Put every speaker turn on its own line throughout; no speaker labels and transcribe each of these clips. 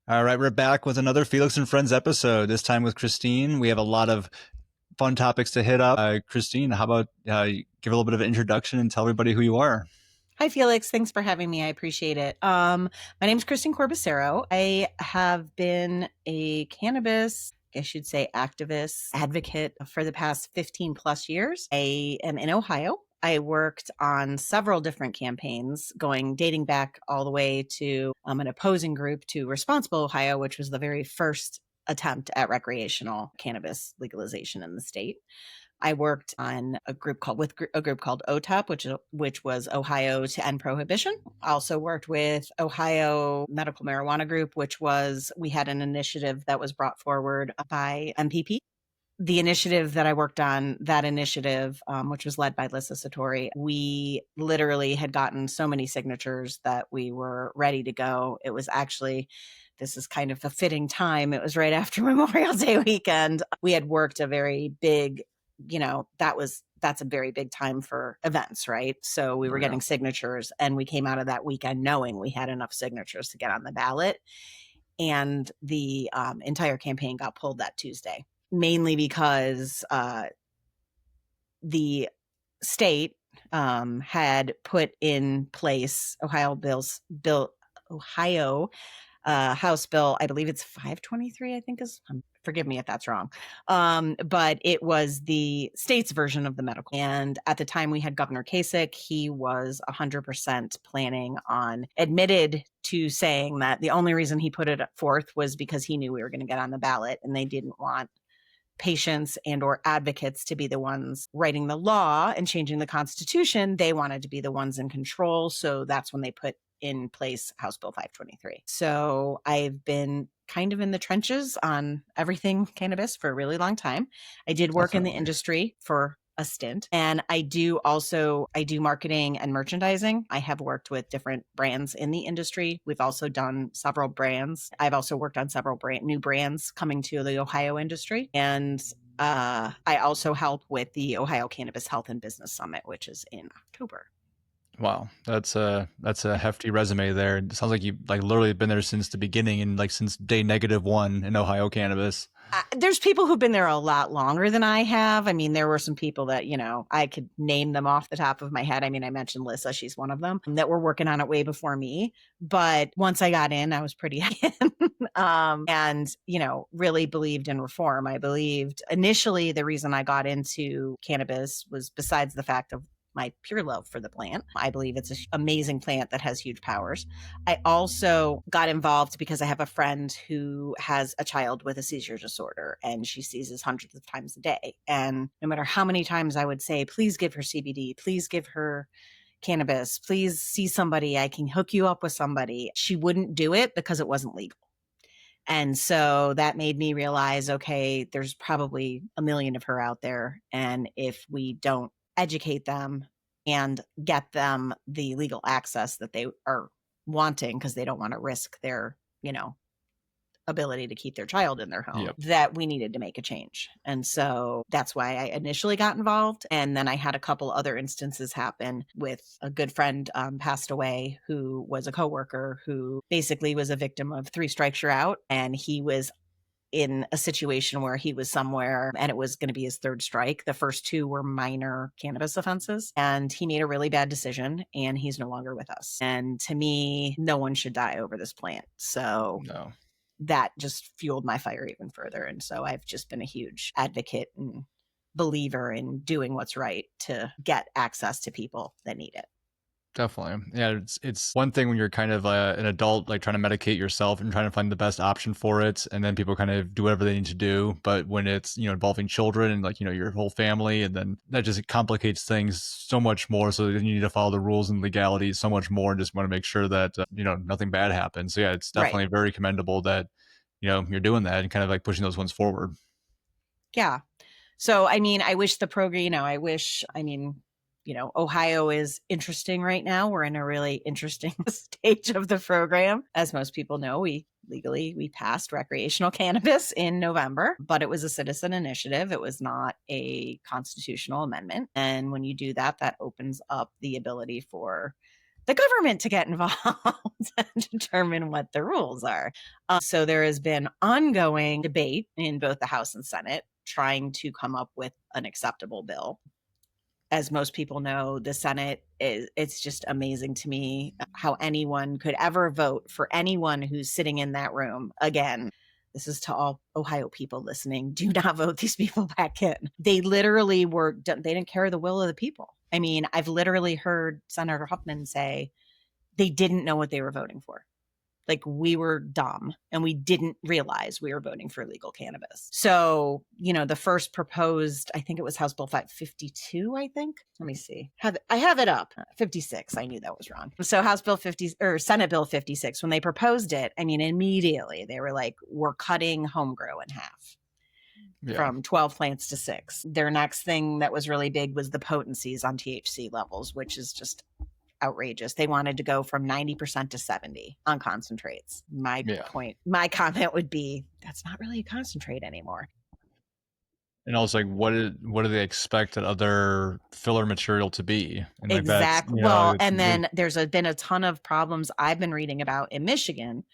All right, we're back with another Felix and Friends episode, this time with Christine. We have a lot of fun topics to hit up. Christine, how about you give a little bit of an introduction and tell everybody who you are?
Hi, Felix. Thanks for having me. I appreciate it. My name is Christine Corbissero. I have been a cannabis, I should say, activist, advocate for the past 15 plus years. I am in Ohio. I worked on several different campaigns dating back all the way to an opposing group to Responsible Ohio, which was the very first attempt at recreational cannabis legalization in the state. I worked on a group called OTOP, which was Ohio to End Prohibition. I also worked with Ohio Medical Marijuana Group, we had an initiative that was brought forward by MPP. The initiative that I worked on, which was led by Lissa Satori, we literally had gotten so many signatures that we were ready to go. This is kind of a fitting time. It was right after Memorial Day weekend. We had worked a very big, that's a very big time for events, right? So we were getting signatures, and we came out of that weekend knowing we had enough signatures to get on the ballot. And the entire campaign got pulled that Tuesday, mainly because the state had put in place Ohio House Bill, I believe it's 523, I think forgive me if that's wrong. But it was the state's version of the medical. And at the time we had Governor Kasich, he was 100% admitted to saying that the only reason he put it forth was because he knew we were going to get on the ballot, and they didn't want patients and or advocates to be the ones writing the law and changing the Constitution. They wanted to be the ones in control. So that's when they put in place House Bill 523. So I've been kind of in the trenches on everything cannabis for a really long time. I did work in the industry for a stint, and I do marketing and merchandising. I have worked with different brands in the industry. We've also done several brands. I've also worked on several new brands coming to the Ohio industry. And I also help with the Ohio Cannabis Health and Business Summit, which is in October.
Wow, that's a hefty resume there. It sounds like you've literally been there since the beginning and since day -1 in Ohio cannabis.
There's people who've been there a lot longer than I have. I mean, there were some people that, I could name them off the top of my head. I mean, I mentioned Lissa, she's one of them, that were working on it way before me. But once I got in, I was pretty in. And, really believed in reform. I believed initially the reason I got into cannabis was, besides the fact of my pure love for the plant, I believe it's an amazing plant that has huge powers. I also got involved because I have a friend who has a child with a seizure disorder, and she seizes hundreds of times a day. And no matter how many times I would say, please give her CBD, please give her cannabis, please see somebody, I can hook you up with somebody, she wouldn't do it because it wasn't legal. And so that made me realize, okay, there's probably a million of her out there. And if we don't educate them and get them the legal access that they are wanting, because they don't want to risk their, ability to keep their child in their home, that we needed to make a change. And so that's why I initially got involved. And then I had a couple other instances happen with a good friend passed away, who was a coworker who basically was a victim of 3 strikes you're out. And he was in a situation where he was somewhere and it was going to be his 3rd strike. The first 2 were minor cannabis offenses, and he made a really bad decision, and he's no longer with us. And to me, no one should die over this plant. So
No.
That just fueled my fire even further. And so I've just been a huge advocate and believer in doing what's right to get access to people that need it.
Definitely. Yeah, it's one thing when you're kind of an adult, trying to medicate yourself and trying to find the best option for it, and then people kind of do whatever they need to do. But when it's, involving children and your whole family, and then that just complicates things so much more. So then you need to follow the rules and legalities so much more, and just want to make sure that, nothing bad happens. So yeah, it's definitely very commendable that, you're doing that and kind of pushing those ones forward.
Yeah. So, I mean, I wish the program, Ohio is interesting right now. We're in a really interesting stage of the program. As most people know, we passed recreational cannabis in November, but it was a citizen initiative. It was not a constitutional amendment. And when you do that, that opens up the ability for the government to get involved and determine what the rules are. So there has been ongoing debate in both the House and Senate trying to come up with an acceptable bill. As most people know, the Senate it's just amazing to me how anyone could ever vote for anyone who's sitting in that room. Again, this is to all Ohio people listening. Do not vote these people back in. They literally they didn't care the will of the people. I mean, I've literally heard Senator Huffman say they didn't know what they were voting for. Like, we were dumb and we didn't realize we were voting for legal cannabis. So, the first proposed, I think it was House Bill 552, I think. Let me see. I have it up. 56. I knew that was wrong. So House Bill 50 or Senate Bill 56, when they proposed it, I mean, immediately they were like, we're cutting home grow in half. Yeah. From 12 plants to 6. Their next thing that was really big was the potencies on THC levels, which is just outrageous. They wanted to go from 90% to 70 on concentrates. My comment would be, that's not really a concentrate anymore.
And also, like, what do they expect that other filler material to be? And like
exactly. Well, and then there's been a ton of problems I've been reading about in Michigan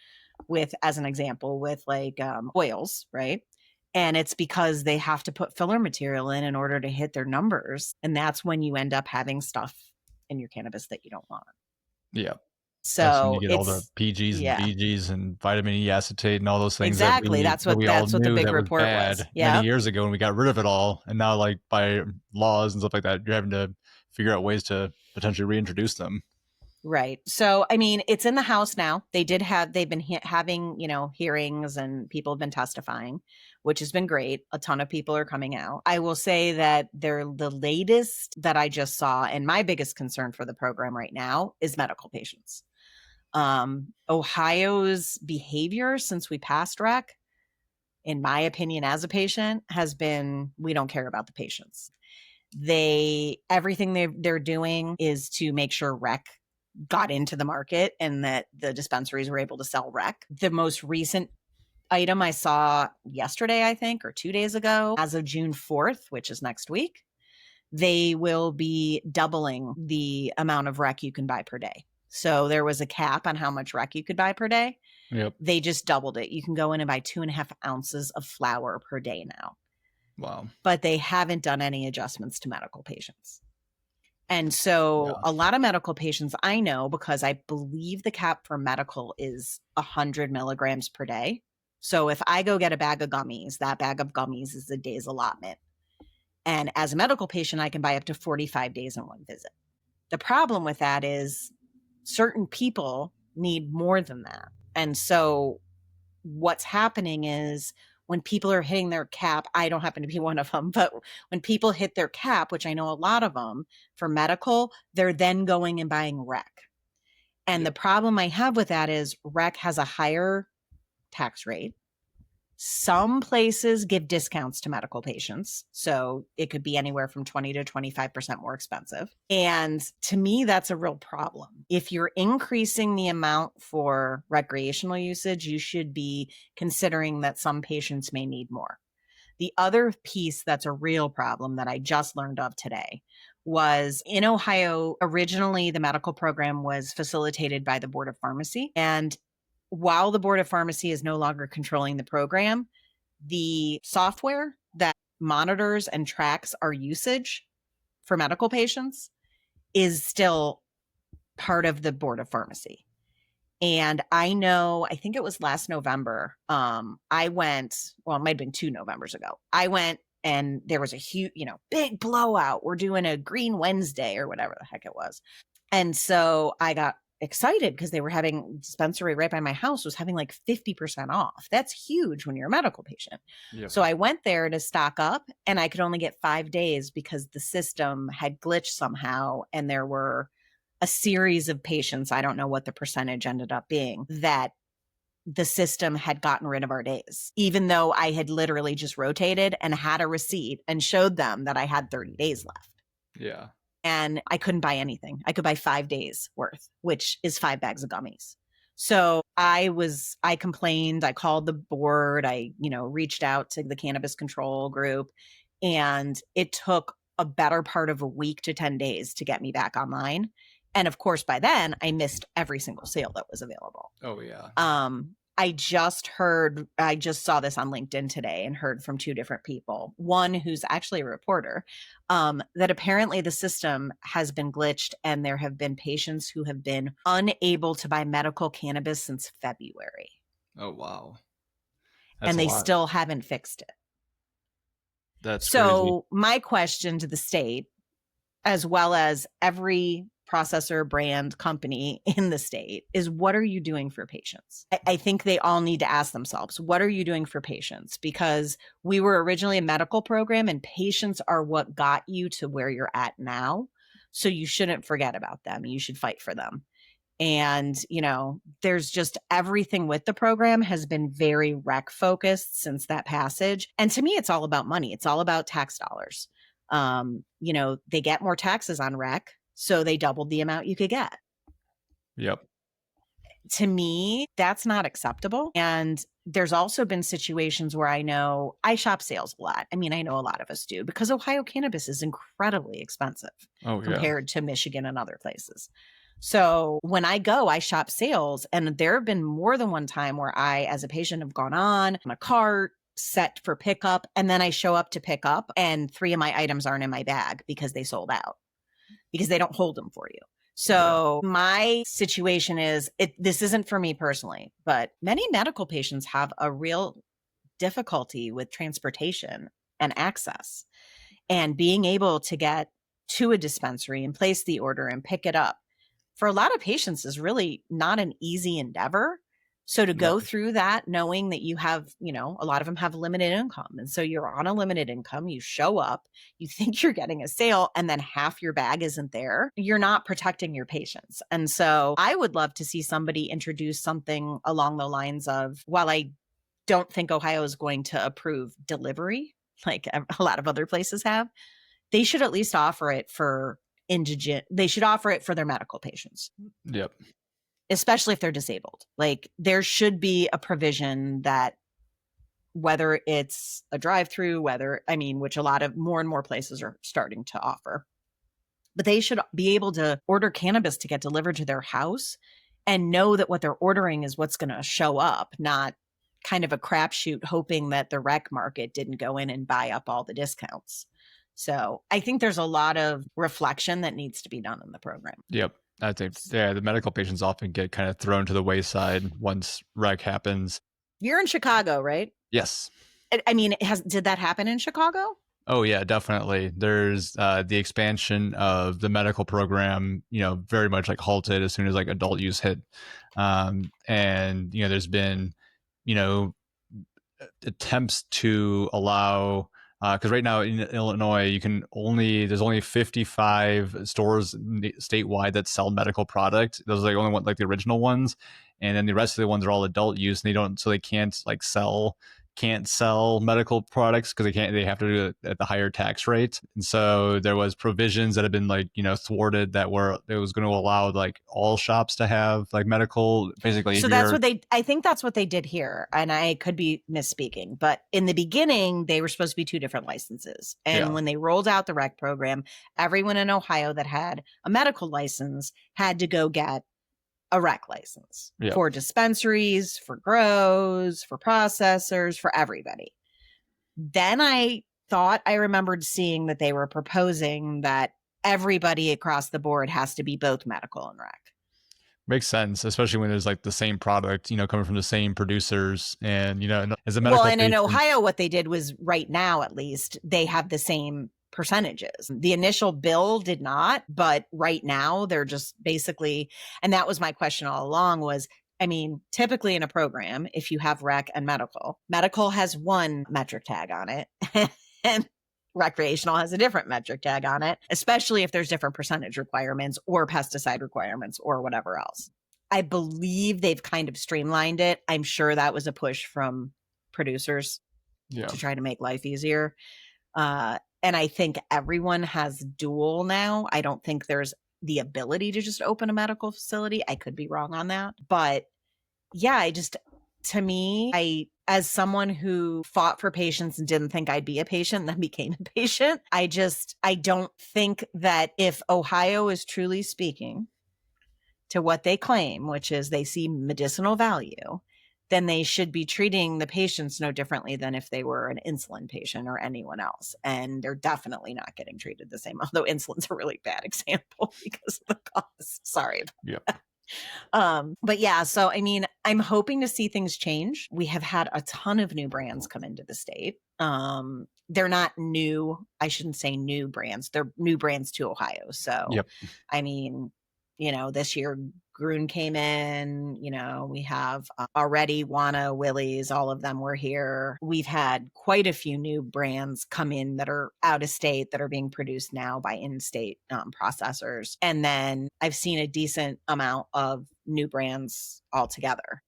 with, as an example, with like oils, right? And it's because they have to put filler material in order to hit their numbers. And that's when you end up having stuff in your cannabis that you don't want.
Yeah.
So
you get all the PGs and VGs and vitamin E acetate and all those things.
Exactly. That's what the big report was.
Many years ago when we got rid of it all. And now, like, by laws and stuff like that, you're having to figure out ways to potentially reintroduce them.
Right. So, I mean, it's in the House now. They've been having, hearings, and people have been testifying, which has been great. A ton of people are coming out. I will say that they're the latest that I just saw. And my biggest concern for the program right now is medical patients. Ohio's behavior since we passed rec, in my opinion, as a patient, has been, we don't care about the patients. Everything they're doing is to make sure rec got into the market and that the dispensaries were able to sell rec. The most recent item I saw yesterday, I think, or 2 days ago, as of June 4th, which is next week, they will be doubling the amount of rec you can buy per day. So there was a cap on how much rec you could buy per day.
Yep.
They just doubled it. You can go in and buy 2.5 ounces of flower per day now.
Wow.
But they haven't done any adjustments to medical patients. And so a lot of medical patients I know, because I believe the cap for medical is 100 milligrams per day. So if I go get a bag of gummies, that bag of gummies is a day's allotment. And as a medical patient, I can buy up to 45 days in one visit. The problem with that is certain people need more than that. And so what's happening is, when people are hitting their cap, I don't happen to be one of them, but when people hit their cap, which I know a lot of them for medical, they're then going and buying rec. And the problem I have with that is rec has a higher tax rate. Some places give discounts to medical patients. So it could be anywhere from 20 to 25% more expensive. And to me, that's a real problem. If you're increasing the amount for recreational usage, you should be considering that some patients may need more. The other piece that's a real problem that I just learned of today was in Ohio, originally the medical program was facilitated by the Board of Pharmacy. And while the Board of Pharmacy is no longer controlling the program, the software that monitors and tracks our usage for medical patients is still part of the Board of Pharmacy. And I think it was last November, I went, well, it might've been 2 Novembers ago. I went and there was a huge, big blowout. We're doing a Green Wednesday or whatever the heck it was. And so I got excited because they were having dispensary right by my house was having like 50% off. That's huge when you're a medical patient. Yep. So I went there to stock up and I could only get 5 days because the system had glitched somehow. And there were a series of patients, I don't know what the percentage ended up being, that the system had gotten rid of our days, even though I had literally just rotated and had a receipt and showed them that I had 30 days left.
Yeah.
And I couldn't buy anything. I could buy 5 days worth, which is 5 bags of gummies. So I complained, I called the board, I, reached out to the cannabis control group, and it took a better part of a week to 10 days to get me back online. And of course, by then I missed every single sale that was available.
Oh yeah.
I just saw this on LinkedIn today and heard from two different people. One who's actually a reporter, that apparently the system has been glitched and there have been patients who have been unable to buy medical cannabis since February.
Oh wow. That's
And
a
they
lot.
still haven't fixed it.
That's crazy.
So my question to the state, as well as every processor brand company in the state, is what are you doing for patients? I think they all need to ask themselves, what are you doing for patients? Because we were originally a medical program and patients are what got you to where you're at now. So you shouldn't forget about them. You should fight for them. And, there's just everything with the program has been very rec focused since that passage. And to me, it's all about money. It's all about tax dollars. They get more taxes on rec, so they doubled the amount you could get.
Yep.
To me, that's not acceptable. And there's also been situations where I know I shop sales a lot. I mean, I know a lot of us do because Ohio cannabis is incredibly expensive compared to Michigan and other places. So when I go, I shop sales, and there have been more than one time where I, as a patient, have gone on a cart set for pickup, and then I show up to pick up, and 3 of my items aren't in my bag because they sold out, because they don't hold them for you. So my situation is, this isn't for me personally, but many medical patients have a real difficulty with transportation and access, and being able to get to a dispensary and place the order and pick it up for a lot of patients is really not an easy endeavor. So to go through that, knowing that you have, a lot of them have limited income. And so you're on a limited income, you show up, you think you're getting a sale, and then half your bag isn't there. You're not protecting your patients. And so I would love to see somebody introduce something along the lines of, while I don't think Ohio is going to approve delivery like a lot of other places have, they should at least offer it for they should offer it for their medical patients.
Yep.
Especially if they're disabled. Like, there should be a provision that, whether it's a drive-through, which a lot of more and more places are starting to offer, but they should be able to order cannabis to get delivered to their house and know that what they're ordering is what's going to show up, not kind of a crapshoot hoping that the rec market didn't go in and buy up all the discounts. So I think there's a lot of reflection that needs to be done in the program.
Yep. I think, the medical patients often get kind of thrown to the wayside once rec happens.
You're in Chicago, right?
Yes.
I mean, did that happen in Chicago?
Oh yeah, definitely. There's the expansion of the medical program, very much like halted as soon as like adult use hit. And there's been, attempts to allow, because right now in Illinois, there's only 55 stores statewide that sell medical product. Those are like only the original ones, and then the rest of the ones are all adult use, and they can't sell medical products because they have to do it at the higher tax rate. And so there was provisions that have been thwarted, that it was going to allow like all shops to have like medical, basically.
So I think that's what they did here. And I could be misspeaking, but in the beginning, they were supposed to be 2 different licenses. And when they rolled out the rec program, everyone in Ohio that had a medical license had to go get a rec license for dispensaries, for grows, for processors, for everybody. Then I thought I remembered seeing that they were proposing that everybody across the board has to be both medical and rec.
Makes sense, especially when there's like the same product, coming from the same producers. And, as a medical
patient, in Ohio, what they did was, right now, at least, they have the same percentages. The initial bill did not, but right now they're just basically, and that was my question all along was, typically in a program, if you have rec and medical has 1 metric tag on it and recreational has a different metric tag on it, especially if there's different percentage requirements or pesticide requirements or whatever else. I believe they've kind of streamlined it. I'm sure that was a push from producers to try to make life easier. And I think everyone has dual now. I don't think there's the ability to just open a medical facility. I could be wrong on that. But yeah, to me, as someone who fought for patients and didn't think I'd be a patient and then became a patient, I don't think that if Ohio is truly speaking to what they claim, which is they see medicinal value, then they should be treating the patients no differently than if they were an insulin patient or anyone else. And they're definitely not getting treated the same, although insulin's a really bad example because of the cost. Sorry.
Yep.
But yeah, so I mean, I'm hoping to see things change. We have had a ton of new brands come into the state. They're not new. I shouldn't say new brands. They're new brands to Ohio. So,
Yep.
I mean, this year Gruen came in, we have already Wana, Willie's, all of them were here. We've had quite a few new brands come in that are out of state that are being produced now by in-state processors. And then I've seen a decent amount of new brands altogether.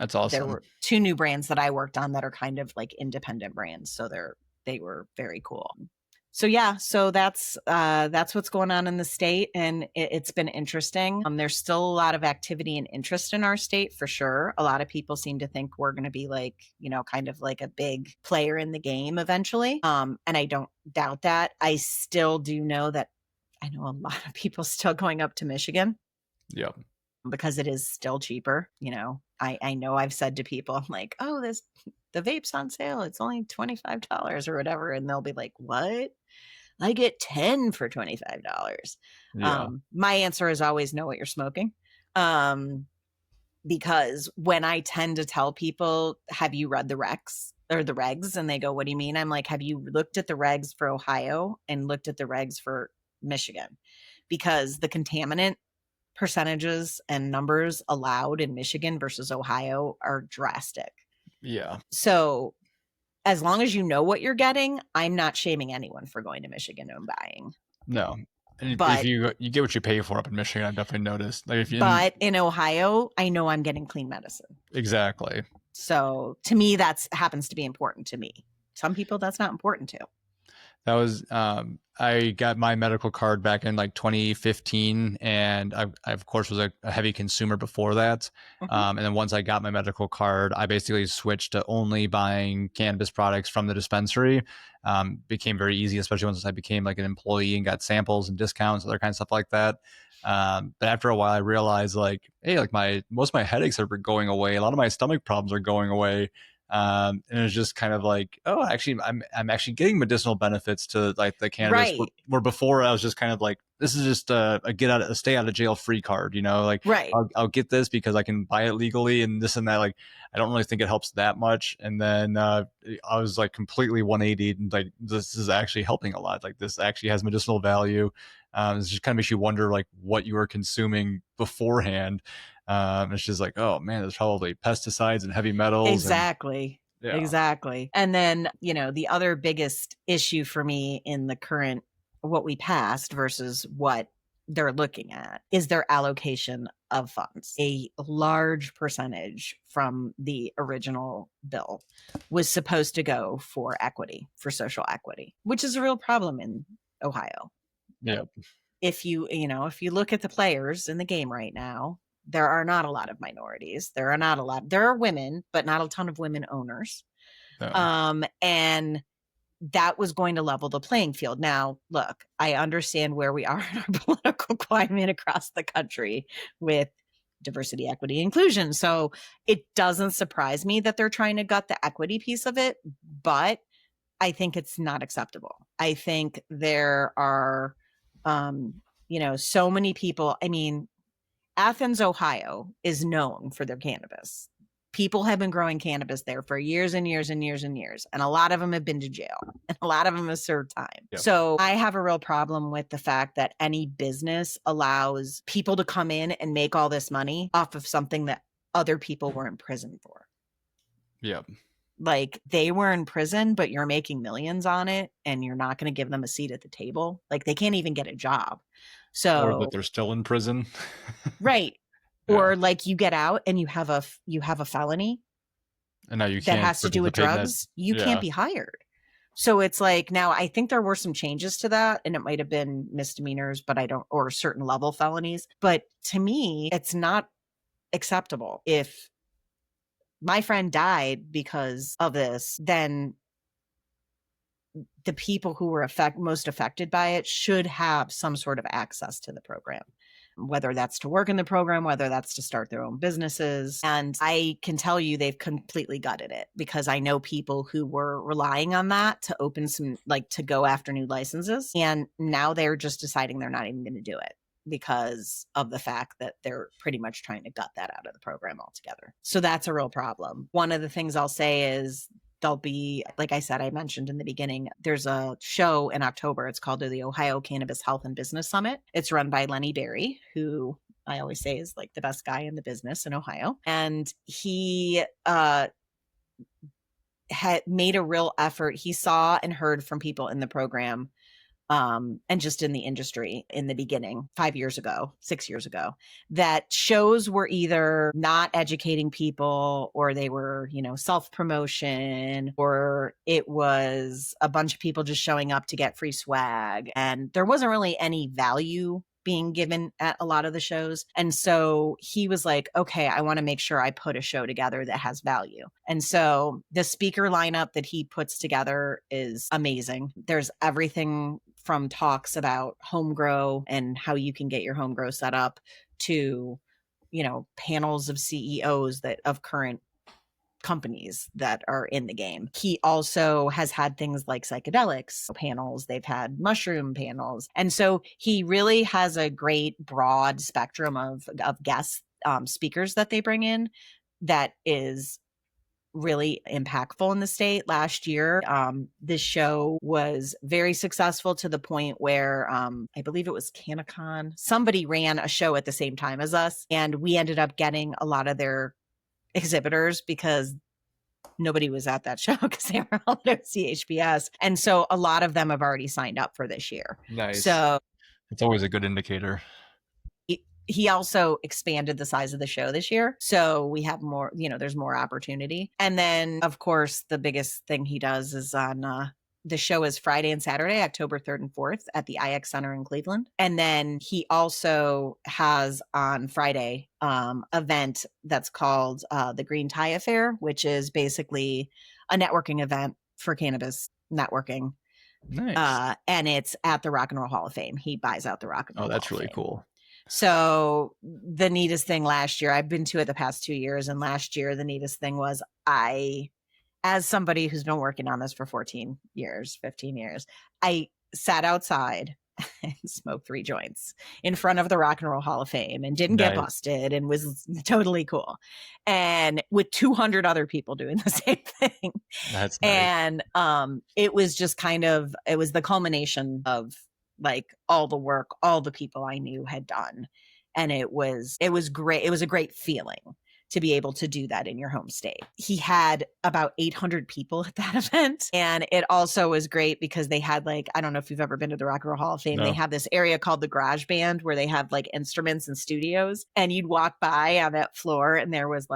That's awesome.
There were 2 new brands that I worked on that are kind of like independent brands. So they were very cool. So yeah, so that's what's going on in the state, and it's been interesting. There's still a lot of activity and interest in our state for sure. A lot of people seem to think we're going to be like, kind of like a big player in the game eventually. And I don't doubt that. I still do know that I know a lot of people still going up to Michigan.
Yep.
Because it is still cheaper. I know I've said to people, I'm like, oh, the vape's on sale. It's only $25 or whatever. And they'll be like, what? I get 10 for $25.
Yeah.
My answer is always know what you're smoking. Because when I tend to tell people, have you read the regs or the regs? And they go, what do you mean? I'm like, have you looked at the regs for Ohio and looked at the regs for Michigan? Because the contaminant percentages and numbers allowed in Michigan versus Ohio are drastic.
Yeah.
So as long as you know what you're getting, I'm not shaming anyone for going to Michigan and buying.
No. And
But
if you get what you pay for up in Michigan, I've definitely noticed. Like
but in Ohio, I know I'm getting clean medicine.
Exactly.
So to me, that's happens to be important to me. Some people, that's not important to.
That was I got my medical card back in like 2015, and I of course was a heavy consumer before that. And then once I got my medical card, I basically switched to only buying cannabis products from the dispensary. Became very easy, especially once I became like an employee and got samples and discounts, other kind of stuff like that. But after a while, I realized like, hey, like most of my headaches are going away. A lot of my stomach problems are going away. And it's just kind of like, oh, actually, I'm actually getting medicinal benefits to like the cannabis.
Right.
Where before I was just kind of like, this is just a stay out of jail free card, like
right.
I'll get this because I can buy it legally and this and that. Like, I don't really think it helps that much. And then I was like completely 180 and like, this is actually helping a lot. Like this actually has medicinal value. It just kind of makes you wonder like what you were consuming beforehand. It's just like, oh man, there's probably pesticides and heavy metals.
Exactly.
And, yeah.
Exactly. And then, the other biggest issue for me in the current, what we passed versus what they're looking at is their allocation of funds. A large percentage from the original bill was supposed to go for equity, for social equity, which is a real problem in Ohio.
Yeah.
If you look at the players in the game right now, there are not a lot of minorities. There are women, but not a ton of women owners. No. And that was going to level the playing field. Now, look, I understand where we are in our political climate across the country with diversity, equity, inclusion. So it doesn't surprise me that they're trying to gut the equity piece of it, but I think it's not acceptable. I think there are, so many people. I mean, Athens, Ohio is known for their cannabis. People have been growing cannabis there for years and years and years and years. And a lot of them have been to jail and a lot of them have served time. Yep. So I have a real problem with the fact that any business allows people to come in and make all this money off of something that other people were in prison for.
Yep.
Like they were in prison, but you're making millions on it and you're not going to give them a seat at the table. Like they can't even get a job. So,
or that they're still in prison.
Right. Yeah. Or like you get out and you have a felony
and now you
that has to do with drugs. You can't be hired. So it's like, now I think there were some changes to that and it might've been misdemeanors, but or certain level felonies. But to me, it's not acceptable. If my friend died because of this, then the people who were most affected by it should have some sort of access to the program. whether that's to work in the program, whether that's to start their own businesses. And I can tell you they've completely gutted it, because I know people who were relying on that to open some, like, to go after new licenses. And now they're just deciding they're not even going to do it, because of the fact that they're pretty much trying to gut that out of the program altogether. So that's a real problem. One of the things I'll say is there'll be, like I said, I mentioned in the beginning, there's a show in October. It's called the Ohio Cannabis Health and Business Summit. It's run by Lenny Berry, who I always say is like the best guy in the business in Ohio. And he had made a real effort. He saw and heard from people in the program, and just in the industry in the beginning, 5 years ago, 6 years ago, that shows were either not educating people, or they were, self-promotion, or it was a bunch of people just showing up to get free swag. And there wasn't really any value being given at a lot of the shows. And so he was like, okay, I want to make sure I put a show together that has value. And so the speaker lineup that he puts together is amazing. There's everything from talks about home grow and how you can get your home grow set up to, panels of CEOs of current companies that are in the game. He also has had things like psychedelics panels. They've had mushroom panels. And so he really has a great broad spectrum of guest speakers that they bring in that is really impactful in the state. Last year, this show was very successful to the point where I believe it was CannaCon. Somebody ran a show at the same time as us, and we ended up getting a lot of their exhibitors because nobody was at that show because they were all at CHBS. And so a lot of them have already signed up for this year.
Nice.
So
it's always a good indicator.
He also expanded the size of the show this year. So we have more, there's more opportunity. And then, of course, the biggest thing he does is on the show is Friday and Saturday, October 3rd and 4th at the IX Center in Cleveland. And then he also has on Friday event that's called the Green Tie Affair, which is basically a networking event for cannabis networking.
Nice.
And it's at the Rock and Roll Hall of Fame. He buys out the Rock and Roll Hall of Fame.
That's really cool.
So the neatest thing last year, I've been to it the past 2 years, and last year the neatest thing was as somebody who's been working on this for 14 years, 15 years, I sat outside and smoked 3 joints in front of the Rock and Roll Hall of Fame and didn't get busted and was totally cool. And with 200 other people doing the same thing.
That's nice.
And it was just it was the culmination of like all the work all the people I knew had done. And it was great. It was a great feeling to be able to do that in your home state. He had about 800 people at that event. And it also was great because they had I don't know if you've ever been to the Rock and Roll Hall of Fame. No. They have this area called the Garage Band where they have instruments and studios. And you'd walk by on that floor and there was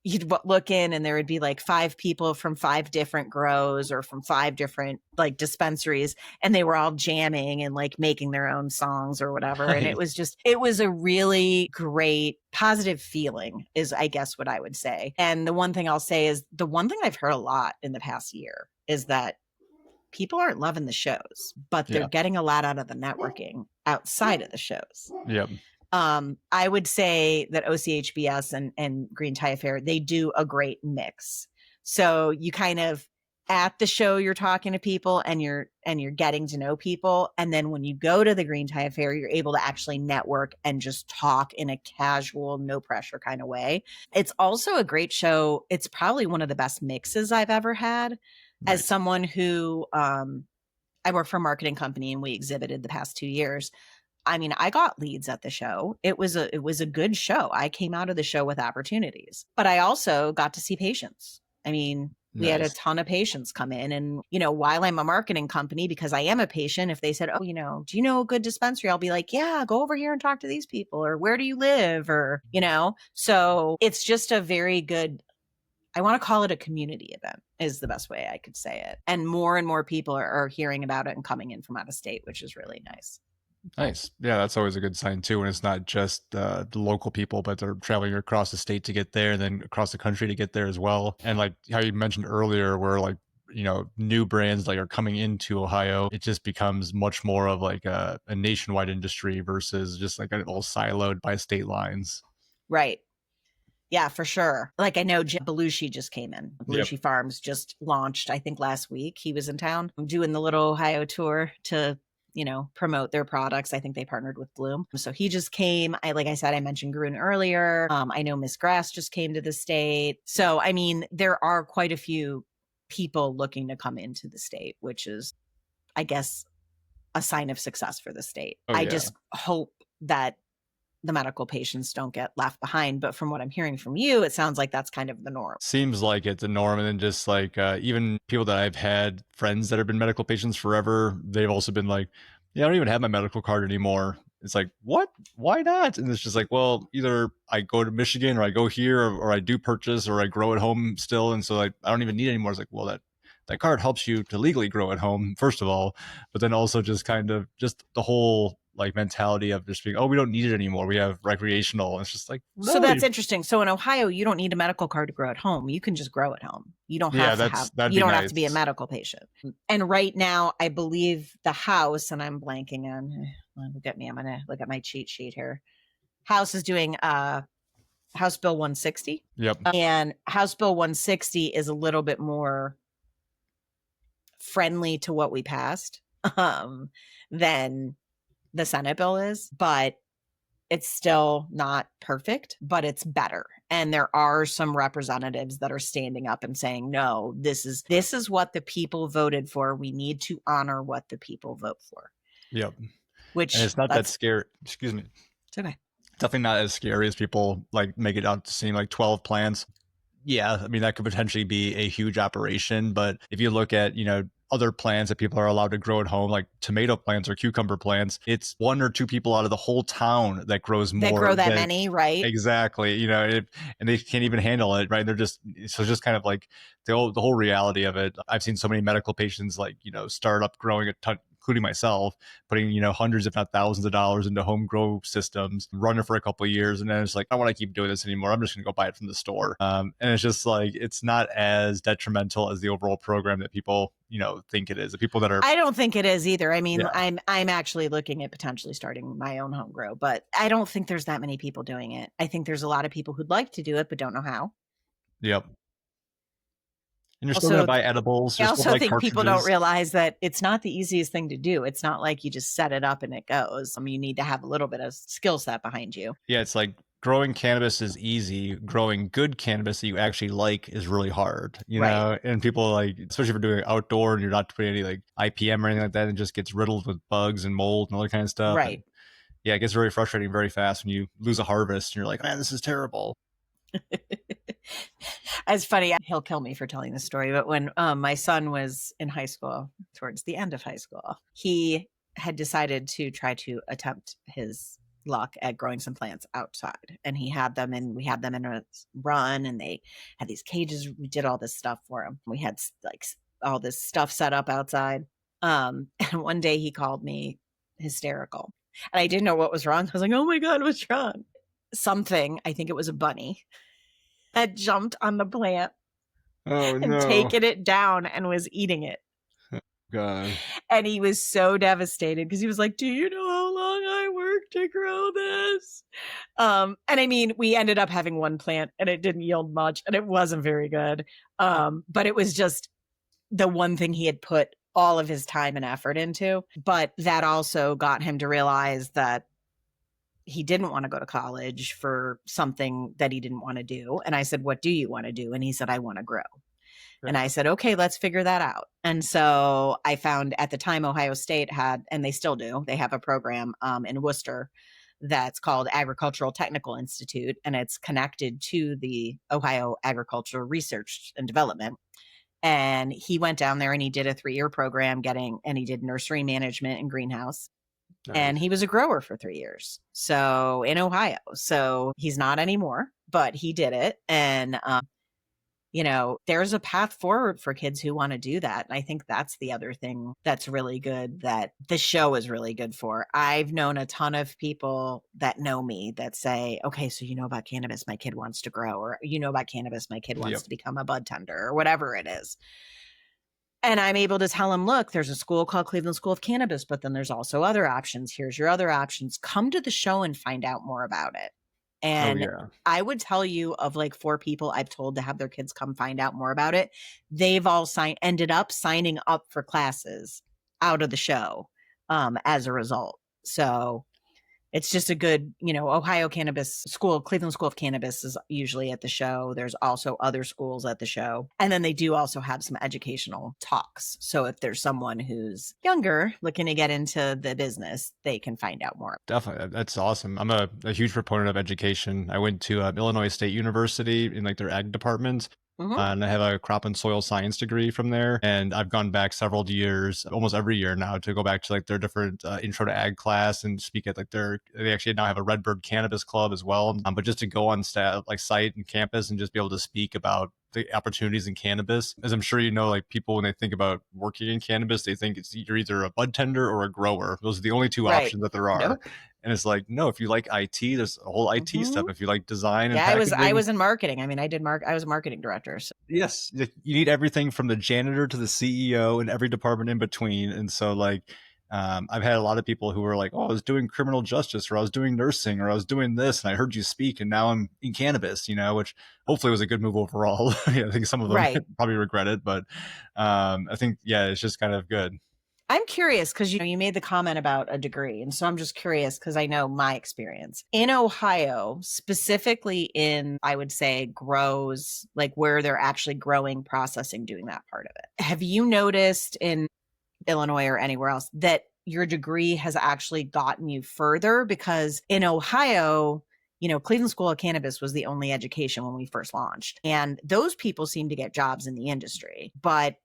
you'd look in and there would be 5 people from 5 different grows or from 5 different dispensaries, and they were all jamming and making their own songs or whatever. Right. And it was a really great positive feeling is I guess what I would say. And the one thing I'll say is the one thing I've heard a lot in the past year is that people aren't loving the shows, but they're getting a lot out of the networking outside of the shows.
Yep.
I would say that OCHBS and Green Tie Affair, they do a great mix. So you kind of at the show, you're talking to people and you're getting to know people. And then when you go to the Green Tie Affair, you're able to actually network and just talk in a casual, no pressure kind of way. It's also a great show. It's probably one of the best mixes I've ever had. Right. As someone who, I work for a marketing company and we exhibited the past 2 years. I mean, I got leads at the show. It was a good show. I came out of the show with opportunities, but I also got to see patients. I mean, we had a ton of patients come in and, while I'm a marketing company, because I am a patient, if they said, oh, do you know a good dispensary? I'll be like, yeah, go over here and talk to these people, or where do you live? Or, so it's just a very good, I want to call it a community event is the best way I could say it. And more people are hearing about it and coming in from out of state, which is really nice.
Nice. Yeah, that's always a good sign too. And it's not just the local people, but they're traveling across the state to get there and then across the country to get there as well. And how you mentioned earlier, where new brands like are coming into Ohio, it just becomes much more of like a nationwide industry versus just like a little siloed by state lines.
Right. Yeah, for sure. Like I know Belushi just came in.
Yep.
Belushi Farms just launched, I think last week. He was in town doing the little Ohio tour to, promote their products. I think they partnered with Bloom. So he just came. Like I said, I mentioned Gruen earlier. I know Miss Grass just came to the state. So, I mean, there are quite a few people looking to come into the state, which is, I guess, a sign of success for the state.
Oh
I
yeah.
just hope that the medical patients don't get left behind. But from what I'm hearing from you, it sounds like that's kind of the norm.
Seems like it's a norm. And then just like even people that I've had friends that have been medical patients forever, they've also been like, yeah, I don't even have my medical card anymore. It's like, what? Why not? And it's just like, well, either I go to Michigan or I go here or I do purchase or I grow at home still. And so like, I don't even need it anymore. It's like, well, that card helps you to legally grow at home, first of all, but then also just kind of just the whole like mentality of just being, oh, we don't need it anymore. We have recreational. And it's just like,
So
no.
that's interesting. So in Ohio, you don't need a medical card to grow at home. You can just grow at home. You don't
Yeah,
have to have,
that'd
you
be
don't have to be a
nice.
medical patient. And right now, I believe the House, and I'm blanking on, look at me, I'm going to look at my cheat sheet here. House is doing House Bill 160.
Yep.
And House Bill 160 is a little bit more friendly to what we passed than the Senate bill is, but it's still not perfect, but it's better. And there are some representatives that are standing up and saying, no, this is what the people voted for. We need to honor what the people vote for.
Yep. And
Which
it's not that scary. Excuse me.
It's okay.
Definitely not as scary as people like make it out to seem, like 12 plants. Yeah, I mean, that could potentially be a huge operation. But if you look at, other plants that people are allowed to grow at home, like tomato plants or cucumber plants, it's one or two people out of the whole town that grows more.
They grow that many, right?
Exactly. And they can't even handle it, right? They're just, so just kind of like the whole reality of it. I've seen so many medical patients like, start up growing a ton, including myself, putting, hundreds, if not thousands of dollars into home grow systems, run it for a couple of years. And then it's like, I don't want to keep doing this anymore. I'm just going to go buy it from the store. And it's just like, it's not as detrimental as the overall program that people, think it is. The people that are,
I don't think it is either. I mean,
yeah.
I'm actually looking at potentially starting my own home grow, but I don't think there's that many people doing it. I think there's a lot of people who'd like to do it, but don't know how.
Yep. And you're still going to
Also,
buy edibles.
I
You're still
also
buy
think people don't
cartridges.
realize that it's not the easiest thing to do. It's not like you just set it up and it goes. I mean, you need to have a little bit of skill set behind you.
Yeah, it's like growing cannabis is easy. Growing good cannabis that you actually like is really hard,
Right.
And people like, especially if you're doing it outdoor and you're not putting any like IPM or anything like that, it just gets riddled with bugs and mold and all that kind of stuff.
Right.
And yeah, it gets very frustrating very fast when you lose a harvest and you're like, man, this is terrible.
It's funny. He'll kill me for telling this story, but when my son was in high school, towards the end of high school, he had decided to try to attempt his luck at growing some plants outside. And we had them in a run, and they had these cages. We did all this stuff for him. We had like all this stuff set up outside. And one day he called me hysterical, and I didn't know what was wrong. I was like, oh my God, what's wrong? Something, I think it was a bunny, had jumped on the plant and taken it down and was eating it.
God.
And he was so devastated because he was like, do you know how long I worked to grow this? And I mean, we ended up having one plant and it didn't yield much and it wasn't very good. But it was just the one thing he had put all of his time and effort into. But that also got him to realize that he didn't want to go to college for something that he didn't want to do. And I said, what do you want to do? And he said, I want to grow. And I said, okay, let's figure that out. And so I found at the time Ohio State had, and they still do, they have a program in Worcester that's called Agricultural Technical Institute, and it's connected to the Ohio Agricultural Research and Development. And he went down there and he did a 3-year program and he did nursery management and greenhouse. Nice. And he was a grower for 3 years. So in Ohio. So he's not anymore, but he did it. And, there's a path forward for kids who want to do that. And I think that's the other thing that's really good that the show is really good for. I've known a ton of people that know me that say, okay, so you know about cannabis, my kid wants to grow, or you know about cannabis, my kid wants to become a bud tender, or whatever it is. And I'm able to tell them, look, there's a school called Cleveland School of Cannabis, but then there's also other options. Here's your other options. Come to the show and find out more about it.
Oh
And
yeah.
I would tell you, of like 4 people I've told to have their kids come find out more about it, they've all ended up signing up for classes out of the show as a result. So it's just a good, Ohio Cannabis School, Cleveland School of Cannabis is usually at the show. There's also other schools at the show. And then they do also have some educational talks. So if there's someone who's younger looking to get into the business, they can find out more.
Definitely, that's awesome. I'm a huge proponent of education. I went to Illinois State University in like their ag department,
Mm-hmm.
and I have a crop and soil science degree from there. And I've gone back several years, almost every year now, to go back to like their different intro to ag class and speak at like they actually now have a Redbird Cannabis Club as well. But just to go on site and campus and just be able to speak about the opportunities in cannabis, as I'm sure you know, like people when they think about working in cannabis, they think you're either a bud tender or a grower. Those are the only two
Right.
options that there are.
Nope.
And it's like, no, if you like IT, there's a whole IT
Mm-hmm.
stuff. If you like design and
Yeah, I
packaging,
was in marketing. I mean, I was a marketing director. So.
yes, like, you need everything from the janitor to the CEO and every department in between. And so, like, I've had a lot of people who were like, "Oh, I was doing criminal justice, or I was doing nursing, or I was doing this, and I heard you speak, and now I'm in cannabis." Which hopefully was a good move overall. I think some of them
Right.
probably regret it, but I think yeah, it's just kind of good.
I'm curious because you made the comment about a degree. And so I'm just curious because I know my experience in Ohio, specifically in, I would say, grows, like where they're actually growing, processing, doing that part of it. Have you noticed in Illinois or anywhere else that your degree has actually gotten you further? Because in Ohio, Cleveland School of Cannabis was the only education when we first launched. And those people seem to get jobs in the industry. But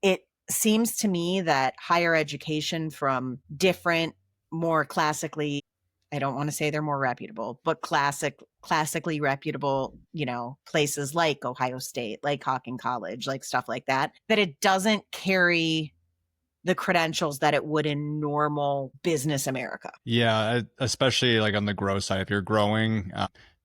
it seems to me that higher education from different, more classically, I don't want to say they're more reputable, but classically reputable, places like Ohio State, like Hawking College, like stuff like that, that it doesn't carry the credentials that it would in normal business America.
Yeah, especially like on the grow side, if you're growing,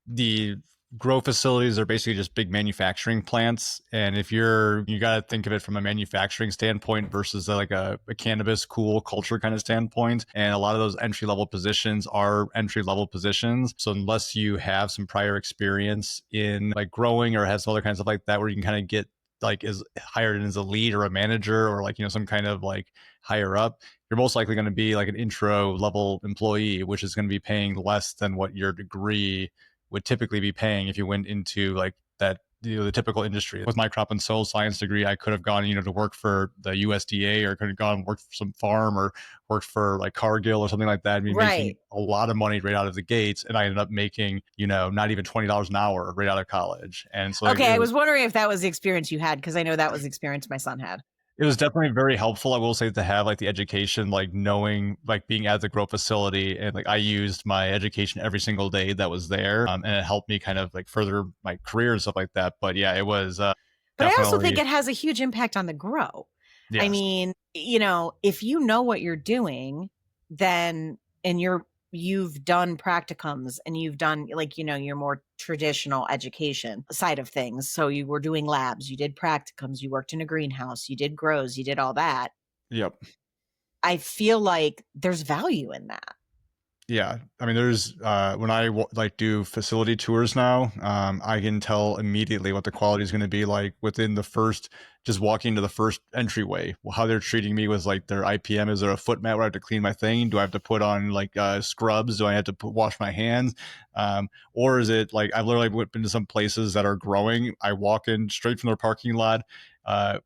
the grow facilities are basically just big manufacturing plants. And if you got to think of it from a manufacturing standpoint versus like a cannabis cool culture kind of standpoint. And a lot of those entry level positions are entry level positions. So unless you have some prior experience in like growing or have some other kinds of like that, where you can kind of get like is hired in as a lead or a manager or like, some kind of like higher up, you're most likely going to be like an intro level employee, which is going to be paying less than what your degree would typically be paying if you went into like that, the typical industry. With my crop and soil science degree, I could have gone, to work for the USDA, or could have gone and worked for some farm, or worked for like Cargill or something like that, and be
Right.
making a lot of money right out of the gates. And I ended up making, not even $20 an hour right out of college. And so like,
Okay. I was wondering if that was the experience you had because I know that was the experience my son had.
it was definitely very helpful, I will say, to have like the education, like knowing, like being at the grow facility, and like I used my education every single day that was there, and it helped me kind of like further my career and stuff like that. But yeah, it was
But I also think
definitely
it has a huge impact on the grow. I
yes.
mean, if you know what you're doing, then and you've done practicums and you've done like, your more traditional education side of things. So you were doing labs, you did practicums, you worked in a greenhouse, you did grows, you did all that.
Yep.
I feel like there's value in that.
Yeah, I mean, there's when I like do facility tours now, I can tell immediately what the quality is going to be like within the first, just walking into the first entryway. How they're treating me with like their IPM. Is there a foot mat where I have to clean my thing? Do I have to put on like scrubs? Do I have to wash my hands? Or is it like I've literally been to some places that are growing? I walk in straight from their parking lot,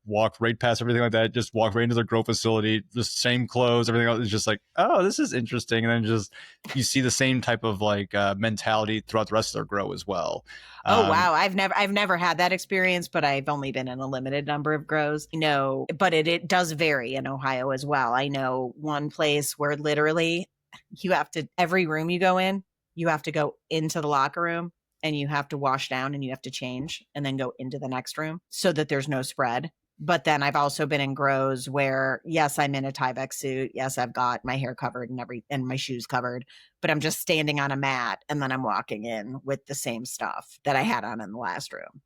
walk right past everything like that, just walk right into their grow facility, the same clothes, everything else is just like, oh, this is interesting. And then just you see the same type of like mentality throughout the rest of their grow as well.
Oh
Um,
wow, I've never had that experience, but I've only been in a limited number of grows. But it does vary in Ohio as well. I know one place where literally you have to every room you go in, you have to go into the locker room and you have to wash down and you have to change and then go into the next room so that there's no spread. But then I've also been in grows where yes, I'm in a Tyvek suit. Yes, I've got my hair covered and my shoes covered, but I'm just standing on a mat and then I'm walking in with the same stuff that I had on in the last room.